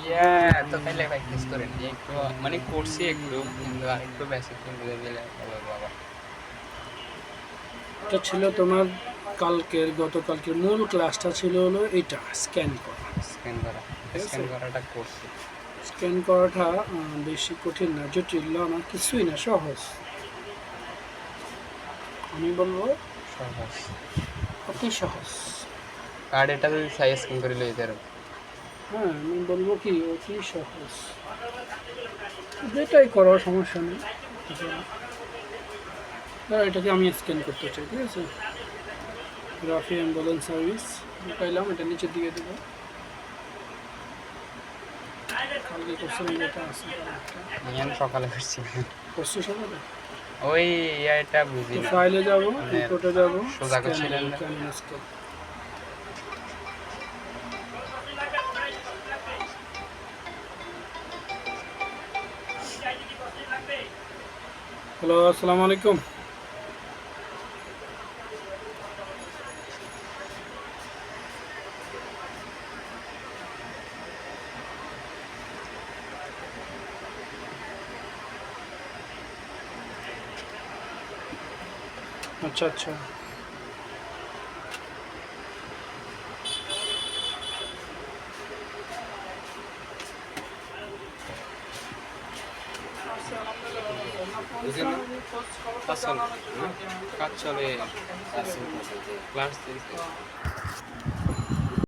ইয়া তো তাইলে প্র্যাকটিস করেন একটু মানে করছি একটু কিন্তু আর একটু বেসিক বুঝে গেলে ভালো বাবা। এটা ছিল তোমার গতকালকের মূল ক্লাসটা ছিল হলো এটা স্ক্যান করা। স্ক্যান করা, ঠিক স্ক্যান আছে, করাটা করছি। স্ক্যান করাটা বেশি কঠিন না, জটিল না, কিছুই না, সহজ। আমি বলবো সহজ। অতি সহজ। কার্ড এটা যদি সাই স্ক্যান করে লইতে পারো। হ্যাঁ, আমি বলবো কি অতি সহজ, যেটাই করো সমস্যা নেই। এটাকে আমি স্ক্যান করতে চাই, ঠিক আছে। রাফি অ্যাম্বুলেন্স সার্ভিস পাইলাম, এটা নিচে দিয়ে দেবো। কালকে করছিলাম যেটা আছে আমি সকালে করছি। করছি সকালে। ওই এটা বুঝি তো না ফাইলে যাব, মানে রিপোর্টে যাব, সোজা স্ক্যান করছিলেন না। Camera scan. হ্যালো, আসসালামু আলাইকুম। আচ্ছা আচ্ছা, কাজ চলে, কাজ চলে, ক্লাস